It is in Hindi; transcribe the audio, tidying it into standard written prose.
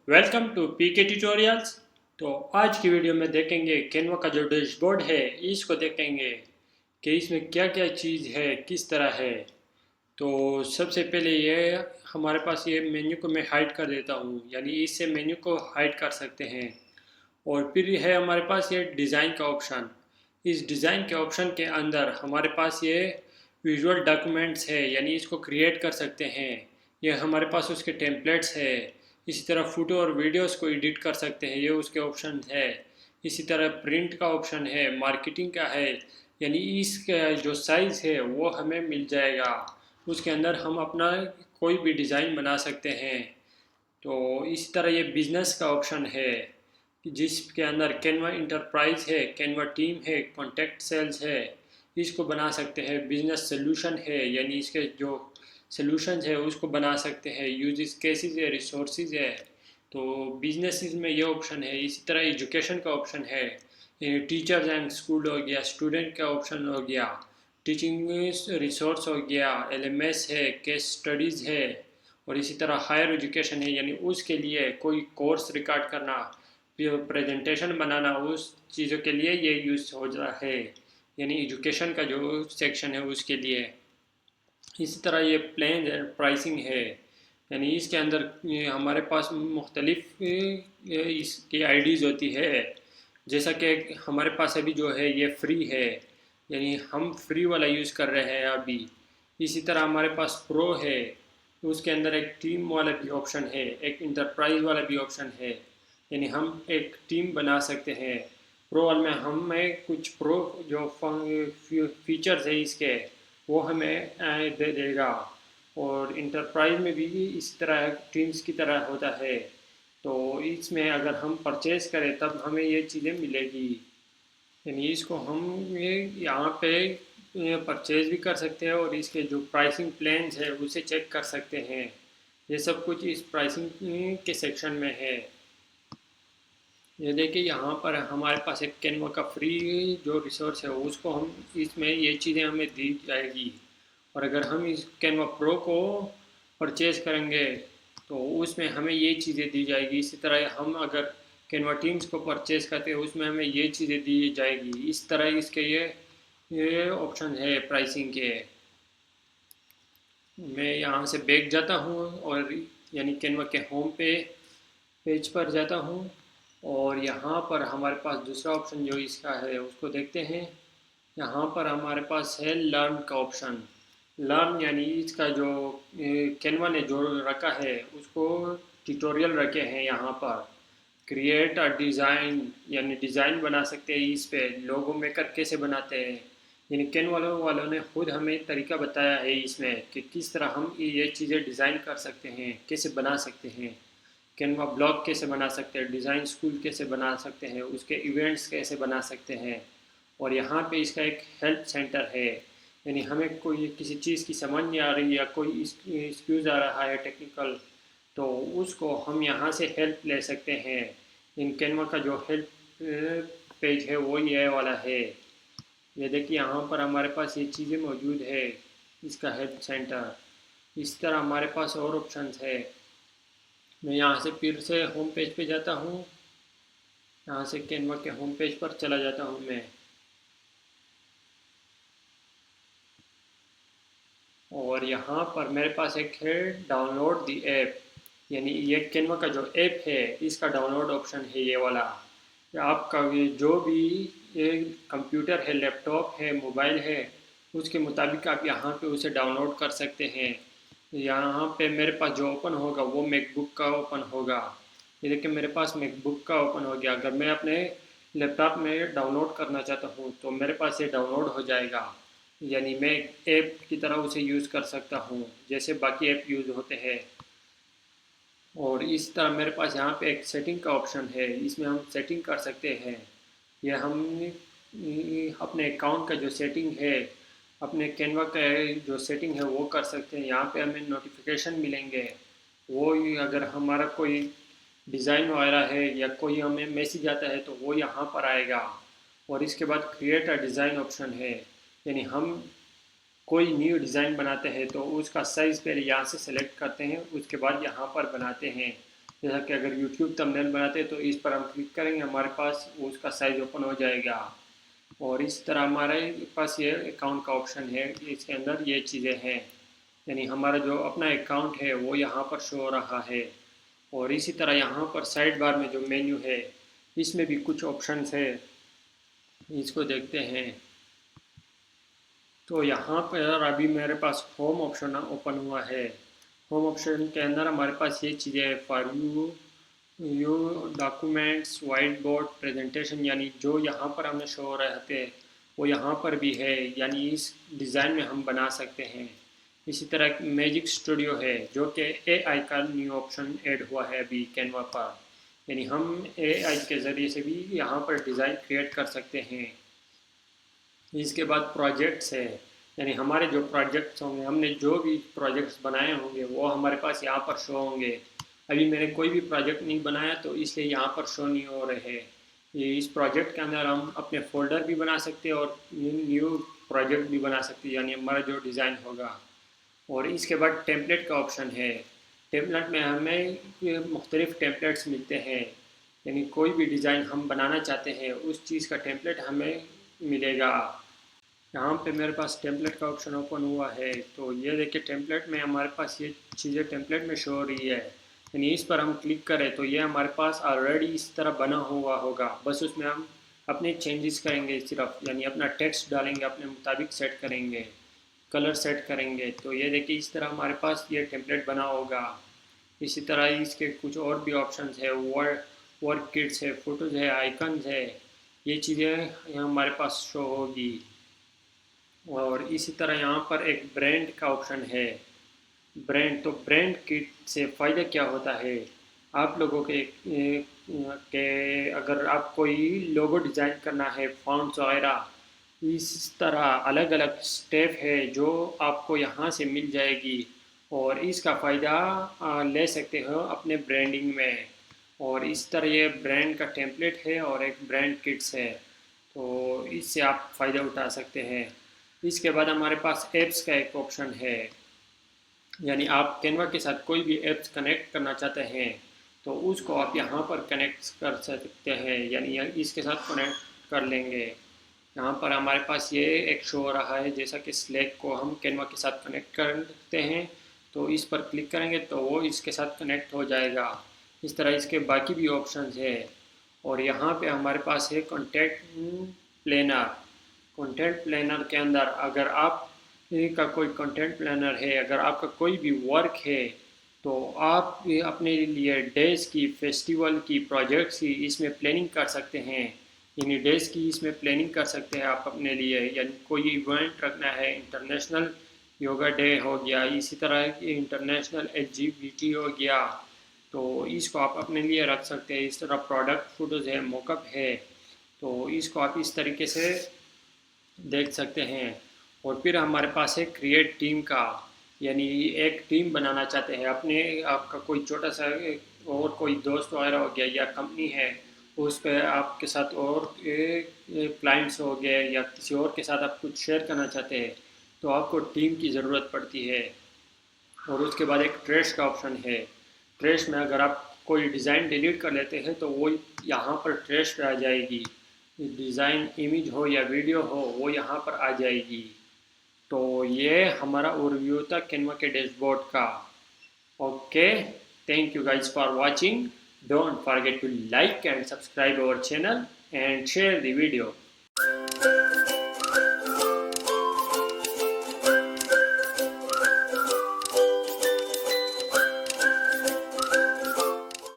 Welcome to PK tutorials. तो आज की वीडियो में देखेंगे कैनवा का जो डैशबोर्ड है इसको देखेंगे कि इसमें क्या क्या चीज़ है, किस तरह है। तो सबसे पहले ये हमारे पास ये मेन्यू को मैं हाइड कर देता हूँ, यानी इससे मेन्यू को हाइड कर सकते हैं। और फिर है हमारे पास ये डिज़ाइन का ऑप्शन। इस डिज़ाइन के ऑप्शन के अंदर हमारे पास ये विजुअल डॉक्यूमेंट्स है, यानी इसको क्रिएट कर सकते हैं। ये हमारे पास उसके टेम्पलेट्स है। इसी तरह फ़ोटो और वीडियोस को एडिट कर सकते हैं, ये उसके ऑप्शन है। इसी तरह प्रिंट का ऑप्शन है, मार्केटिंग का है, यानी इसका जो साइज़ है वो हमें मिल जाएगा। उसके अंदर हम अपना कोई भी डिज़ाइन बना सकते हैं। तो इसी तरह ये बिजनेस का ऑप्शन है जिसके अंदर कैनवा इंटरप्राइज है, कैनवा टीम है, कॉन्टैक्ट सेल्स है। इसको बना सकते हैं। बिजनेस सोल्यूशन है, यानी इसके जो सोल्यूशन है उसको बना सकते हैं। यूजेस केसेस है, रिसोर्सेज है। तो बिजनेस में ये ऑप्शन है। इसी तरह एजुकेशन का ऑप्शन है। टीचर्स एंड स्कूल हो गया, स्टूडेंट का ऑप्शन हो गया, टीचिंग रिसोर्स हो गया, एलएमएस है, केस स्टडीज़ है। और इसी तरह हायर एजुकेशन है, यानी उसके लिए कोई कोर्स रिकॉर्ड करना, प्रेजेंटेशन बनाना, उस चीज़ों के लिए ये यूज़ हो रहा है, यानी एजुकेशन का जो सेक्शन है उसके लिए। इसी तरह ये प्लान एंड प्राइसिंग है, यानी इसके अंदर ये हमारे पास मुख्तलिफ इसकी आईडीज़ होती है। जैसा कि हमारे पास अभी जो है ये फ्री है, यानी हम फ्री वाला यूज़ कर रहे हैं अभी। इसी तरह हमारे पास प्रो है, उसके अंदर एक टीम वाला भी ऑप्शन है, एक इंटरप्राइज वाला भी ऑप्शन है, यानी हम एक टीम बना सकते हैं। प्रो वाले में हमें कुछ प्रो जो फीचर्स है इसके वो हमें दे देगा। और इंटरप्राइज में भी इस तरह टीम्स की तरह होता है। तो इसमें अगर हम परचेज़ करें तब हमें ये चीज़ें मिलेगी, यानी इसको हम ये यहाँ पे परचेज़ भी कर सकते हैं और इसके जो प्राइसिंग प्लान्स है उसे चेक कर सकते हैं। ये सब कुछ इस प्राइसिंग के सेक्शन में है। ये देखिए यहाँ पर हमारे पास एक कैनवा का फ्री जो रिसोर्स है उसको हम इसमें ये चीज़ें हमें दी जाएगी। और अगर हम इस कैनवा प्रो को परचेज़ करेंगे तो उसमें हमें ये चीज़ें दी जाएगी। इसी तरह हम अगर कैनवा टीम्स को परचेज़ करते हैं उसमें हमें ये चीज़ें दी जाएगी। इस तरह इसके ये ऑप्शन है प्राइसिंग के। मैं यहाँ से बैक जाता हूँ और यानी कैनवा के होम पे पेज पर जाता हूँ। और यहाँ पर हमारे पास दूसरा ऑप्शन जो इसका है उसको देखते हैं। यहाँ पर हमारे पास है लर्न का ऑप्शन। लर्न यानी इसका जो कैनवा ने जो रखा है उसको ट्यूटोरियल रखे हैं यहाँ पर। क्रिएट अ डिज़ाइन, यानी डिज़ाइन बना सकते हैं। इस पे लोगो मेकर कैसे बनाते हैं, यानी कैनवा वालों ने खुद हमें तरीका बताया है इसमें कि किस तरह हम ये चीज़ें डिज़ाइन कर सकते हैं, कैसे बना सकते हैं। कैनवा ब्लॉग कैसे बना सकते हैं, डिज़ाइन स्कूल कैसे बना सकते हैं, उसके इवेंट्स कैसे बना सकते हैं। और यहाँ पे इसका एक हेल्प सेंटर है, यानी हमें कोई किसी चीज़ की समझ नहीं आ रही या कोई एक्सक्यूज़ आ रहा है टेक्निकल, तो उसको हम यहाँ से हेल्प ले सकते हैं। इन कैनवा का जो हेल्प पेज है वो ये वाला है। ये देखिए यहाँ पर हमारे पास ये चीज़ें मौजूद है, इसका हेल्प सेंटर। इस तरह हमारे पास और ऑप्शंस है। मैं यहाँ से फिर से होम पेज पे जाता हूँ। यहाँ से कैनवा के होम पेज पर चला जाता हूँ मैं। और यहाँ पर मेरे पास एक है डाउनलोड दी ऐप, यानी ये कैनवा का जो ऐप है इसका डाउनलोड ऑप्शन है ये वाला। आपका ये जो भी ये कंप्यूटर है, लैपटॉप है, मोबाइल है, उसके मुताबिक आप यहाँ पे उसे डाउनलोड कर सकते हैं। यहाँ पे मेरे पास जो ओपन होगा वो मैकबुक का ओपन होगा। ये देखिए मेरे पास मैकबुक का ओपन हो गया। अगर मैं अपने लैपटॉप में डाउनलोड करना चाहता हूँ तो मेरे पास ये डाउनलोड हो जाएगा, यानी मैं ऐप की तरह उसे यूज़ कर सकता हूँ जैसे बाकी ऐप यूज़ होते हैं। और इस तरह मेरे पास यहाँ पे एक सेटिंग का ऑप्शन है, इसमें हम सेटिंग कर सकते हैं। यह हम अपने अकाउंट का जो सेटिंग है, अपने कैनवा का जो सेटिंग है वो कर सकते हैं। यहाँ पे हमें नोटिफिकेशन मिलेंगे, वो अगर हमारा कोई डिज़ाइन वगैरह है या कोई हमें मैसेज आता है तो वो यहाँ पर आएगा। और इसके बाद क्रिएट अ डिज़ाइन ऑप्शन है, यानी हम कोई न्यू डिज़ाइन बनाते हैं तो उसका साइज़ पहले यहाँ से सेलेक्ट करते हैं, उसके बाद यहाँ पर बनाते हैं। जैसा कि अगर यूट्यूब थंबनेल बनाते हैं तो इस पर हम क्लिक करेंगे, हमारे पास उसका साइज ओपन हो जाएगा। और इस तरह हमारे पास ये अकाउंट का ऑप्शन है, इसके अंदर ये चीज़ें हैं, यानी हमारा जो अपना अकाउंट है वो यहाँ पर शो हो रहा है। और इसी तरह यहाँ पर साइड बार में जो मेन्यू है इसमें भी कुछ ऑप्शंस है, इसको देखते हैं। तो यहाँ पर अभी मेरे पास होम ऑप्शन ओपन हुआ है। होम ऑप्शन के अंदर हमारे पास ये चीज़ें for you documents, white board, presentation, यानी जो यहाँ पर हमें शो हो रहे थे वो यहाँ पर भी है, यानी इस डिज़ाइन में हम बना सकते हैं। इसी तरह मैजिक स्टूडियो है जो कि एआई का न्यू ऑप्शन ऐड हुआ है अभी कैनवा पर, यानी हम एआई के ज़रिए से भी यहाँ पर डिज़ाइन क्रिएट कर सकते हैं। इसके बाद प्रोजेक्ट्स है, यानी हमारे जो प्रोजेक्ट्स होंगे, हमने जो भी प्रोजेक्ट्स बनाए होंगे वो हमारे पास यहाँ पर शो होंगे। अभी मैंने कोई भी प्रोजेक्ट नहीं बनाया तो इसलिए यहाँ पर शो नहीं हो रहे हैं। ये इस प्रोजेक्ट के अंदर हम अपने फोल्डर भी बना सकते हैं और न्यू प्रोजेक्ट भी बना सकते हैं, यानी हमारा जो डिज़ाइन होगा। और इसके बाद टेम्पलेट का ऑप्शन है। टेम्पलेट में हमें मुख्तलिफ टेम्पलेट्स मिलते हैं, यानी कोई भी डिज़ाइन हम बनाना चाहते हैं उस चीज़ का टेम्पलेट हमें मिलेगा। यहाँ पे मेरे पास टेम्पलेट का ऑप्शन ओपन हुआ है, तो ये देखिए टेम्पलेट में हमारे पास ये चीज़ें टेम्पलेट में शो हो रही है, यानी इस पर हम क्लिक करें तो ये हमारे पास ऑलरेडी इस तरह बना हुआ होगा। बस उसमें हम अपने चेंजेस करेंगे सिर्फ, यानी अपना टेक्स्ट डालेंगे, अपने मुताबिक सेट करेंगे, कलर सेट करेंगे। तो ये देखिए इस तरह हमारे पास ये टेम्पलेट बना होगा। इसी तरह इसके कुछ और भी ऑप्शंस है, वर्क किट्स है, फोटोज़ है, आइकन्स है, ये चीज़ें हमारे पास शो होगी। और इसी तरह यहाँ पर एक ब्रांड का ऑप्शन है। ब्रांड, तो ब्रांड किट से फ़ायदा क्या होता है आप लोगों के अगर आप कोई लोगो डिज़ाइन करना है, फॉन्ट्स वगैरह, इस तरह अलग अलग स्टेप है जो आपको यहाँ से मिल जाएगी और इसका फ़ायदा ले सकते हो अपने ब्रांडिंग में। और इस तरह ये ब्रांड का टेम्पलेट है और एक ब्रांड किट्स है, तो इससे आप फ़ायदा उठा सकते हैं। इसके बाद हमारे पास ऐप्स का एक ऑप्शन है, यानी आप कैनवा के साथ कोई भी ऐप्स कनेक्ट करना चाहते हैं तो उसको आप यहाँ पर कनेक्ट कर सकते हैं, यानी इसके साथ कनेक्ट कर लेंगे। यहाँ पर हमारे पास ये एक शो हो रहा है, जैसा कि स्लैक को हम कैनवा के साथ कनेक्ट करते हैं तो इस पर क्लिक करेंगे तो वो इसके साथ कनेक्ट हो जाएगा। इस तरह इसके बाकी भी ऑप्शंस है। और यहाँ पे हमारे पास है कंटेंट प्लानर। कंटेंट प्लानर के अंदर अगर आप का कोई कंटेंट प्लानर है, अगर आपका कोई भी वर्क है तो आप अपने लिए डेज की, फेस्टिवल की, प्रोजेक्ट्स की इसमें प्लानिंग कर सकते हैं। यानी डेज की इसमें प्लानिंग कर सकते हैं आप अपने लिए, यानी कोई इवेंट रखना है, इंटरनेशनल योगा डे हो गया, इसी तरह इंटरनेशनल LGBT हो गया, तो इसको आप अपने लिए रख सकते हैं। इस तरह प्रोडक्ट फोटोज़ है, मॉकअप है, तो इसको आप इस तरीके से देख सकते हैं। और फिर हमारे पास है क्रिएट टीम का, यानी एक टीम बनाना चाहते हैं अपने, आपका कोई छोटा सा और कोई दोस्त वगैरह हो गया या कंपनी है, उस पर आपके साथ और क्लाइंट्स हो गए या किसी और के साथ आप कुछ शेयर करना चाहते हैं तो आपको टीम की ज़रूरत पड़ती है। और उसके बाद एक ट्रैश का ऑप्शन है। ट्रैश में अगर आप कोई डिज़ाइन डिलीट कर लेते हैं तो वो यहाँ पर ट्रैश पे आ जाएगी, डिज़ाइन इमेज हो या वीडियो हो वो यहाँ पर आ जाएगी। तो ये हमारा ओवरव्यू था कैनवा के डैशबोर्ड का। Okay, thank you guys for watching. Don't forget to like and subscribe our channel and share the video.